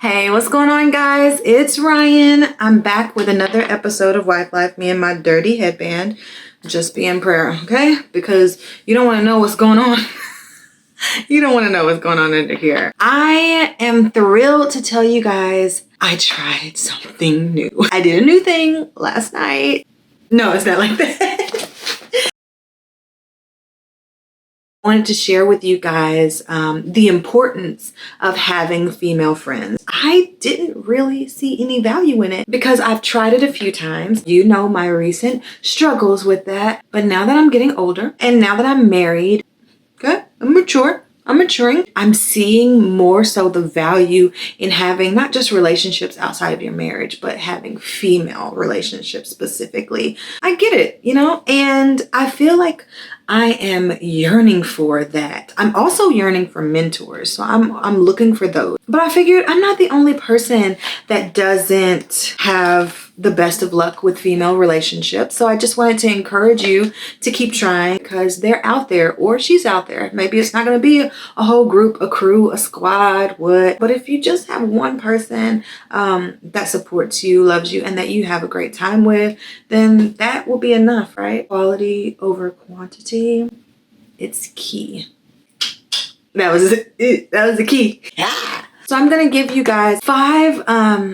Hey, what's going on, guys? It's Ryan. I'm back with another episode of Wife Life, me and my dirty headband. Just be in prayer, okay? Because you don't want to know what's going on. You don't want to know what's going on under here. I am thrilled to tell you guys I tried something new. I did a new thing last night. No, it's not like that. Wanted to share with you guys the importance of having female friends. I didn't really see any value in it because I've tried it a few times. You know my recent struggles with that. But now that I'm getting older and now that I'm married, okay, I'm maturing. I'm seeing more so the value in having not just relationships outside of your marriage, but having female relationships specifically. I get it, and I feel like I am yearning for that. I'm also yearning for mentors. So I'm looking for those. But I figured I'm not the only person that doesn't have the best of luck with female relationships. So I just wanted to encourage you to keep trying because they're out there, or she's out there. Maybe it's not going to be a whole group, a crew, a squad, what. But if you just have one person that supports you, loves you, and that you have a great time with, then that will be enough, right? Quality over quantity. It's key. That was the key. Yeah. So I'm going to give you guys 5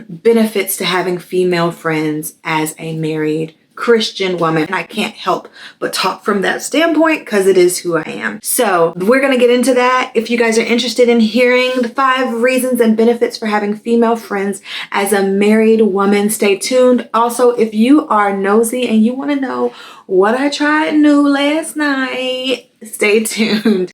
benefits to having female friends as a married Christian woman. And I can't help but talk from that standpoint because it is who I am. So we're going to get into that. If you guys are interested in hearing the 5 reasons and benefits for having female friends as a married woman, stay tuned. Also, if you are nosy and you want to know what I tried new last night, stay tuned.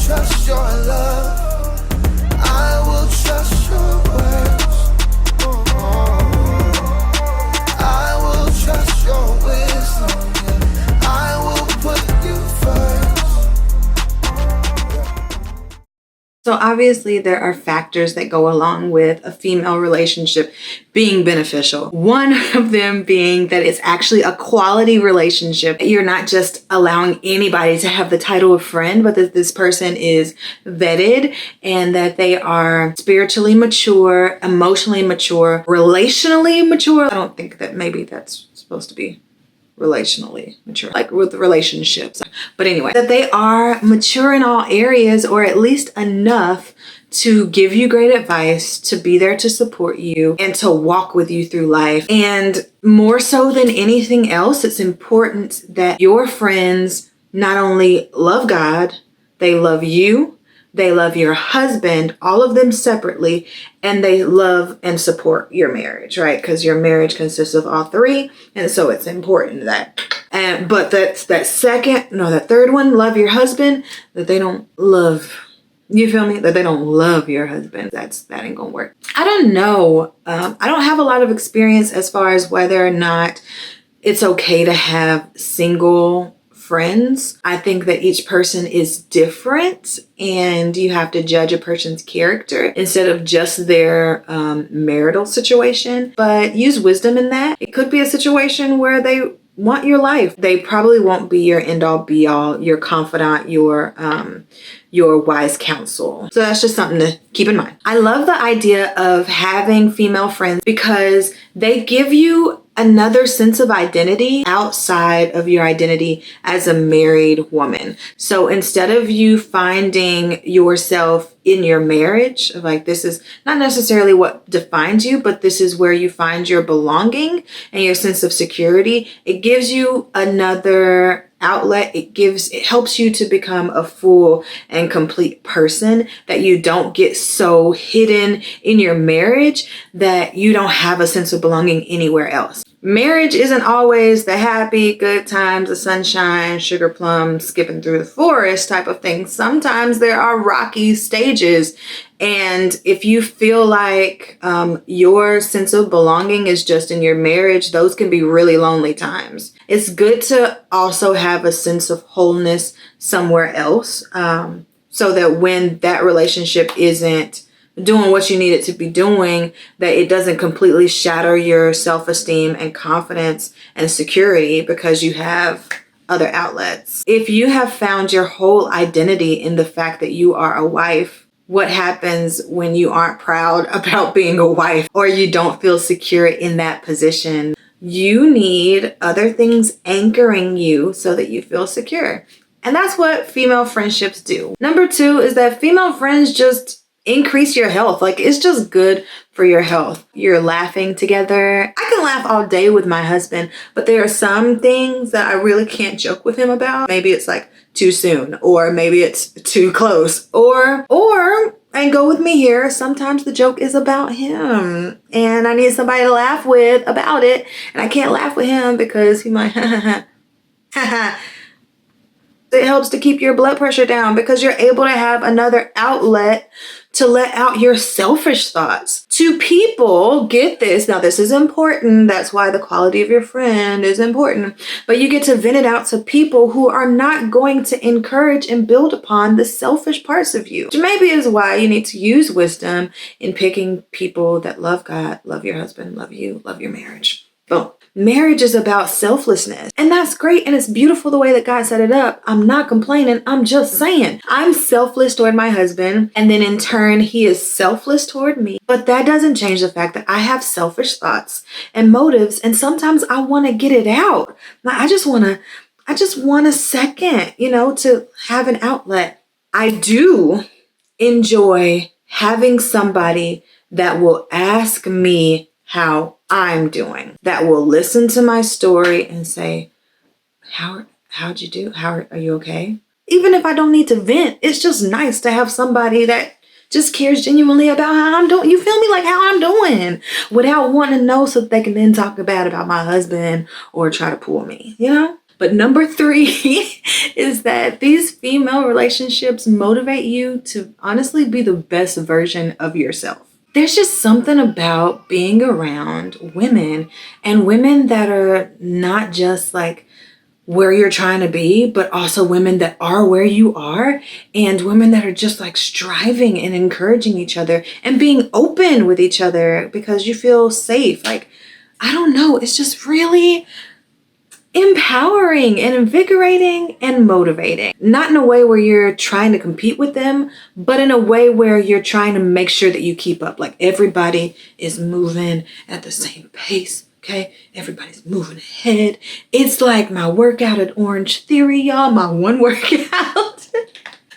Trust your love, I will trust your words, I will trust your wisdom, yeah. I will put you first. So obviously there are factors that go along with a female relationship being beneficial. One of them being that it's actually a quality relationship. You're not just allowing anybody to have the title of friend, but that this person is vetted and that they are spiritually mature, emotionally mature, relationally mature. I don't think that maybe that's supposed to be relationally mature, like with relationships. But anyway, that they are mature in all areas, or at least enough to give you great advice, to be there to support you, and to walk with you through life. And more so than anything else, it's important that your friends not only love God, they love you, they love your husband, all of them separately, and they love and support your marriage, right? Because your marriage consists of all 3, and so it's important that. But that's that third one, love your husband, that they don't love. You feel me? That they don't love your husband. That ain't gonna work. I don't know. I don't have a lot of experience as far as whether or not it's okay to have single friends. I think that each person is different and you have to judge a person's character instead of just their marital situation. But use wisdom in that. It could be a situation where they want your life. They probably won't be your end all be all, your confidant, your wise counsel. So that's just something to keep in mind. I love the idea of having female friends because they give you another sense of identity outside of your identity as a married woman. So instead of you finding yourself in your marriage, like this is not necessarily what defines you, but this is where you find your belonging and your sense of security, it gives you another outlet. It helps you to become a full and complete person, that you don't get so hidden in your marriage that you don't have a sense of belonging anywhere else. Marriage isn't always the happy, good times, the sunshine, sugar plums, skipping through the forest type of thing. Sometimes there are rocky stages. And if you feel like your sense of belonging is just in your marriage, those can be really lonely times. It's good to also have a sense of wholeness somewhere else, so that when that relationship isn't doing what you need it to be doing, that it doesn't completely shatter your self-esteem and confidence and security because you have other outlets. If you have found your whole identity in the fact that you are a wife, what happens when you aren't proud about being a wife or you don't feel secure in that position? You need other things anchoring you so that you feel secure. And that's what female friendships do. Number 2 is that female friends just increase your health. Like, it's just good for your health. You're laughing together. I can laugh all day with my husband, but there are some things that I really can't joke with him about. Maybe it's like too soon, or maybe it's too close, or and go with me here, sometimes the joke is about him and I need somebody to laugh with about it, and I can't laugh with him because he might It helps to keep your blood pressure down because you're able to have another outlet to let out your selfish thoughts. To people, get this, now this is important, that's why the quality of your friend is important, but you get to vent it out to people who are not going to encourage and build upon the selfish parts of you. Which maybe is why you need to use wisdom in picking people that love God, love your husband, love you, love your marriage. Boom. Marriage is about selflessness, and that's great, and it's beautiful the way that God set it up. I'm not complaining. I'm just saying I'm selfless toward my husband, and then in turn he is selfless toward me. But that doesn't change the fact that I have selfish thoughts and motives, and sometimes I want to get it out. I just want a second, to have an outlet. I do enjoy having somebody that will ask me how I'm doing, that will listen to my story and say, how'd you do? Are you okay? Even if I don't need to vent, it's just nice to have somebody that just cares genuinely about how I'm doing. You feel me? Like how I'm doing, without wanting to know so that they can then talk bad about my husband or try to pull me, But number 3 is that these female relationships motivate you to honestly be the best version of yourself. There's just something about being around women, and women that are not just like where you're trying to be, but also women that are where you are, and women that are just like striving and encouraging each other and being open with each other because you feel safe. Like, I don't know, it's just really empowering and invigorating and motivating. Not in a way where you're trying to compete with them, but in a way where you're trying to make sure that you keep up. Like, everybody is moving at the same pace, okay? Everybody's moving ahead. It's like my workout at Orange Theory, y'all, my one workout.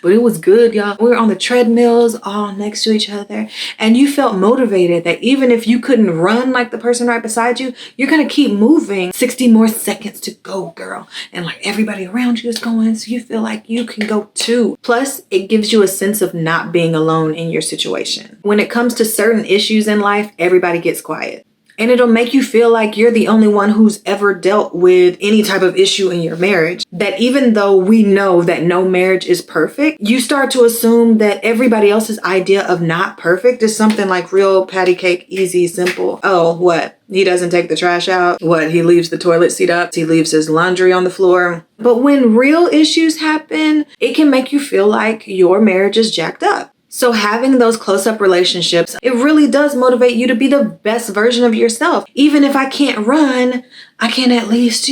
But it was good, y'all. We were on the treadmills all next to each other, and you felt motivated that even if you couldn't run like the person right beside you, you're gonna keep moving. 60 more seconds to go, girl. And like everybody around you is going, so you feel like you can go too. Plus, it gives you a sense of not being alone in your situation. When it comes to certain issues in life, everybody gets quiet. And it'll make you feel like you're the only one who's ever dealt with any type of issue in your marriage. That even though we know that no marriage is perfect, you start to assume that everybody else's idea of not perfect is something like real patty cake, easy, simple. Oh, what? He doesn't take the trash out? What? He leaves the toilet seat up? He leaves his laundry on the floor? But when real issues happen, it can make you feel like your marriage is jacked up. So having those close-up relationships, it really does motivate you to be the best version of yourself. Even if I can't run, I can at least,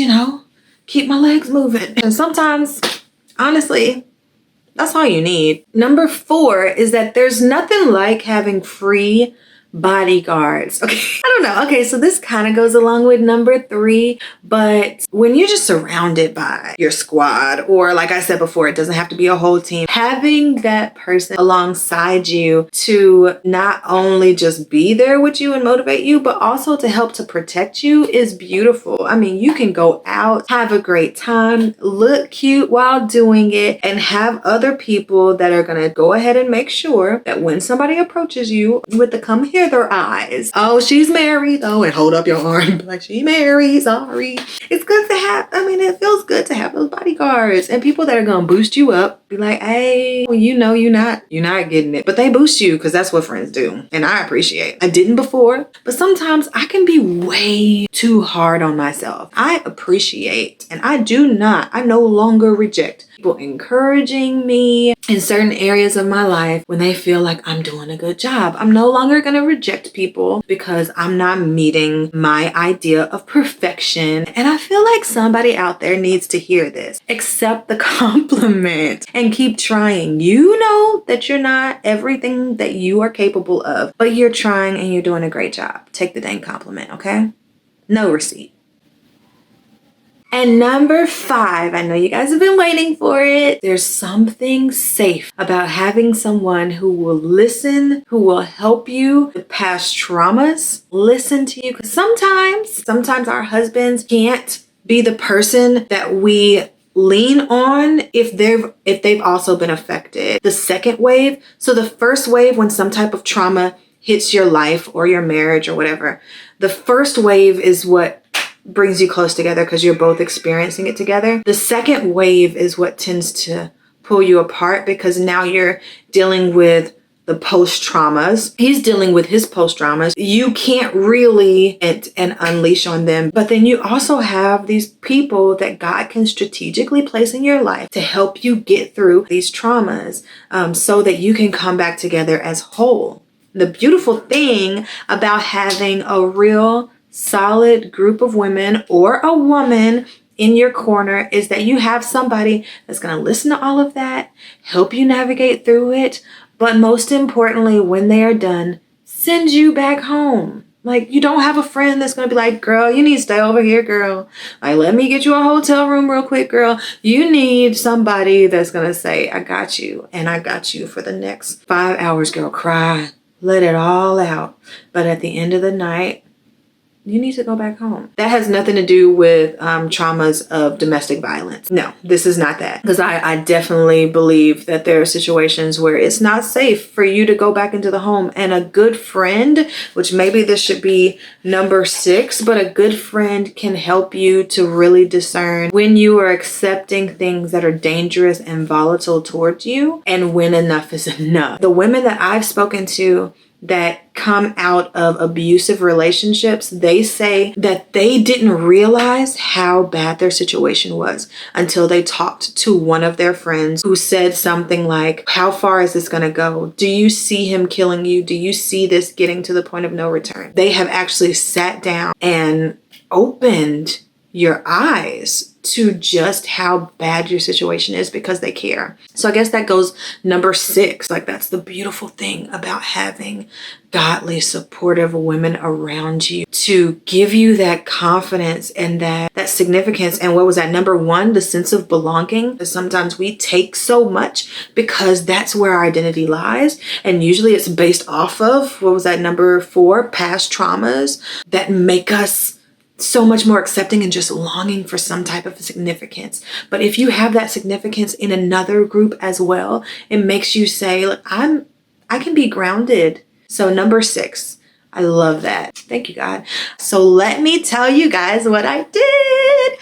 keep my legs moving. And sometimes, honestly, that's all you need. Number 4 is that there's nothing like having free bodyguards. Okay, I don't know. Okay, so this kind of goes along with number 3, but when you're just surrounded by your squad, or like I said before, it doesn't have to be a whole team, having that person alongside you to not only just be there with you and motivate you, but also to help to protect you is beautiful. I mean, you can go out, have a great time, look cute while doing it, and have other people that are gonna go ahead and make sure that when somebody approaches you with the come hither eyes, oh, she's married, oh, and hold up your arm like she married, sorry. It's good to have, I mean, it feels good to have those bodyguards and people that are going to boost you up. Be like, hey, well, you know, you're not getting it, but they boost you because that's what friends do. And I appreciate. I didn't before, but sometimes I can be way too hard on myself. I appreciate, and I no longer reject people encouraging me in certain areas of my life when they feel like I'm doing a good job. I'm no longer going to reject people because I'm not meeting my idea of perfection. And I feel like somebody out there needs to hear this. Accept the compliment and keep trying. You know that you're not everything that you are capable of, but you're trying and you're doing a great job. Take the dang compliment, okay? No receipt. And number 5, I know you guys have been waiting for it. There's something safe about having someone who will listen, who will help you with past traumas, listen to you. Because sometimes our husbands can't be the person that we lean on if they've also been affected. The second wave, so the first wave when some type of trauma hits your life or your marriage or whatever, the first wave is what brings you close together because you're both experiencing it together. The second wave is what tends to pull you apart because now you're dealing with the post traumas. He's dealing with his post traumas. You can't really and unleash on them. But then you also have these people that God can strategically place in your life to help you get through these traumas so that you can come back together as whole. The beautiful thing about having a real solid group of women or a woman in your corner is that you have somebody that's going to listen to all of that, help you navigate through it, but most importantly, when they are done, send you back home. Like, you don't have a friend that's going to be like, girl, you need to stay over here, girl. Like, let me get you a hotel room real quick, girl. You need somebody that's going to say, I got you, and I got you for the next 5 hours, girl. Cry, let it all out. But at the end of the night, you need to go back home. That has nothing to do with traumas of domestic violence. No, this is not that. Because I definitely believe that there are situations where it's not safe for you to go back into the home. And a good friend, which maybe this should be number 6, but a good friend can help you to really discern when you are accepting things that are dangerous and volatile towards you and when enough is enough. The women that I've spoken to that come out of abusive relationships, they say that they didn't realize how bad their situation was until they talked to one of their friends who said something like, how far is this going to go? Do you see him killing you? Do you see this getting to the point of no return? They have actually sat down and opened your eyes to just how bad your situation is because they care. So I guess that goes number 6. Like, that's the beautiful thing about having godly, supportive women around you to give you that confidence and that significance. And what was that? Number 1, the sense of belonging. Because sometimes we take so much because that's where our identity lies. And usually it's based off of, what was that? Number 4, past traumas that make us so much more accepting and just longing for some type of significance. But if you have that significance in another group as well, it makes you say, look, I can be grounded. So number 6, I love that. Thank you, God. So let me tell you guys what I did.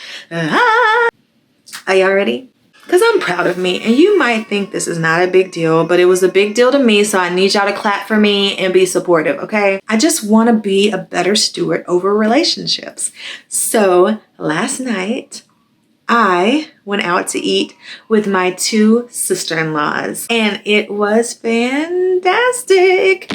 Are y'all ready? Because I'm proud of me, and you might think this is not a big deal, but it was a big deal to me, so I need y'all to clap for me and be supportive, okay? I just want to be a better steward over relationships. So last night, I went out to eat with my 2 sister-in-laws, and it was fantastic.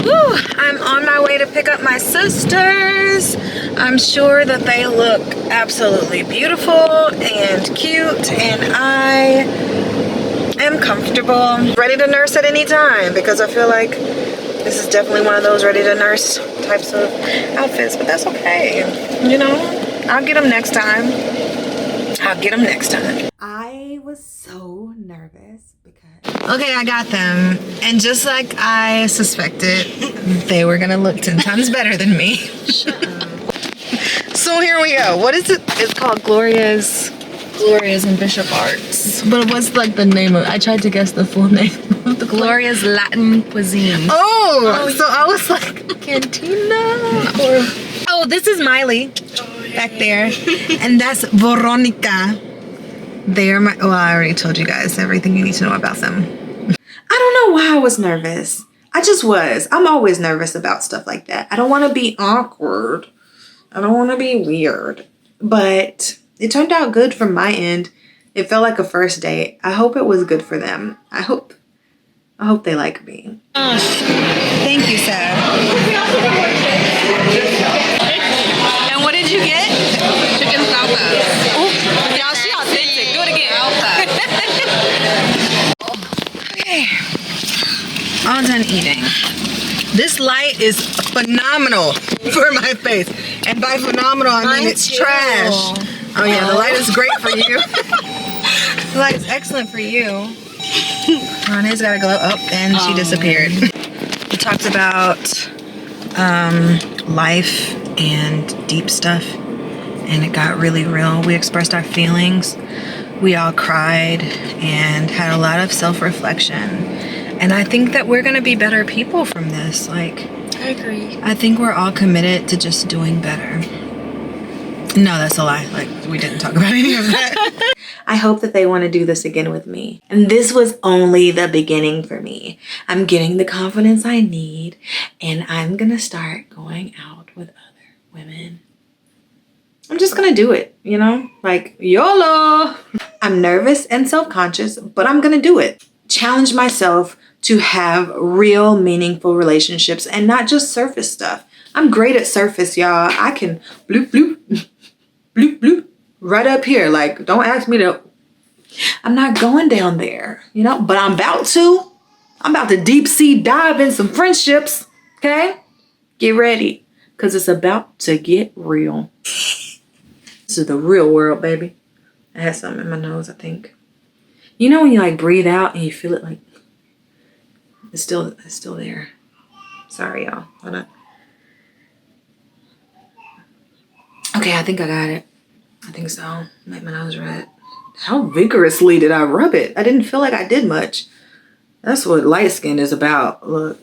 Woo, I'm on my way to pick up my sisters. I'm sure that they look absolutely beautiful and cute, and I am comfortable, ready to nurse at any time, because I feel like this is definitely one of those ready to nurse types of outfits, but that's okay. You know, I'll get them next time. I was so nervous because... Okay, I got them. And just like I suspected, they were gonna look 10 times better than me. So here we go. What is it? It's called Gloria's and Bishop Arts. But what's like the name of it? I tried to guess the full name. The Gloria's Latin Cuisine. Oh, so I was like, Cantina? Oh, this is Miley back there. And that's Veronica. They're my, well, I already told you guys everything you need to know about them. I don't know why I was nervous. I just was. I'm always nervous about stuff like that. I don't want to be awkward. I don't want to be weird. But it turned out good from my end. It felt like a first date. I hope it was good for them. I hope they like me. Thank you, sir. And what did you get? Chicken salsa. Y'all, she authentic. Do it again. Okay. All done eating. This light is phenomenal for my face. And by phenomenal, I mean it's trash. Oh yeah, the light is great for you. The light is excellent for you. Renee's gotta go up and she disappeared. We talked about life and deep stuff, and it got really real. We expressed our feelings. We all cried and had a lot of self-reflection. And I think that we're gonna be better people from this. Like, I agree. I think we're all committed to just doing better. No, that's a lie. Like, we didn't talk about any of that. I hope that they want to do this again with me. And this was only the beginning for me. I'm getting the confidence I need, and I'm gonna start going out with other women. I'm just gonna do it, you know? Like, YOLO! I'm nervous and self-conscious, but I'm gonna do it. Challenge myself to have real, meaningful relationships and not just surface stuff. I'm great at surface, y'all. I can bloop, bloop, bloop, bloop, right up here. Like, don't ask me to, I'm not going down there, you know, but I'm about to. I'm about to deep sea dive in some friendships, okay? Get ready, because it's about to get real. This is the real world, baby. I had something in my nose, I think. You know when you like breathe out and you feel it like, it's still there. Sorry, y'all. Hold on. Okay, I think I got it. I think so. Make my nose red. How vigorously did I rub it? I didn't feel like I did much. That's what light skin is about. Look,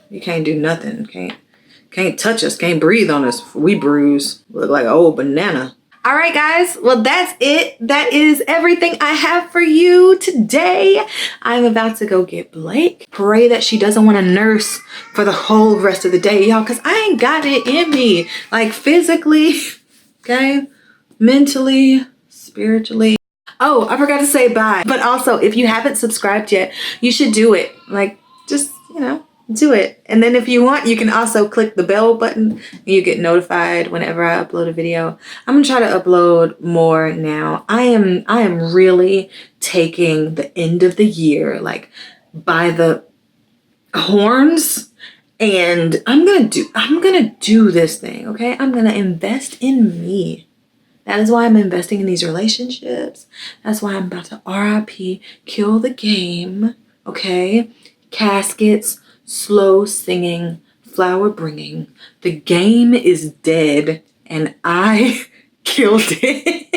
you can't do nothing. Can't touch us. Can't breathe on us. We bruise. Look like an old banana. All right, guys. Well, that's it. That is everything I have for you today. I'm about to go get Blake. Pray that she doesn't want to nurse for the whole rest of the day, y'all, because I ain't got it in me. Like, physically, okay? Mentally, spiritually. Oh, I forgot to say bye. But also, if you haven't subscribed yet, you should do it. Like, just, you know, do it. And then if you want, you can also click the bell button and you get notified whenever I upload a video. I'm gonna try to upload more now. I am really taking the end of the year like by the horns, and I'm gonna do this thing, okay? I'm gonna invest in me. That is why I'm investing in these relationships. That's why I'm about to RIP, kill the game, okay? Caskets, slow singing, flower bringing. The game is dead and I killed it.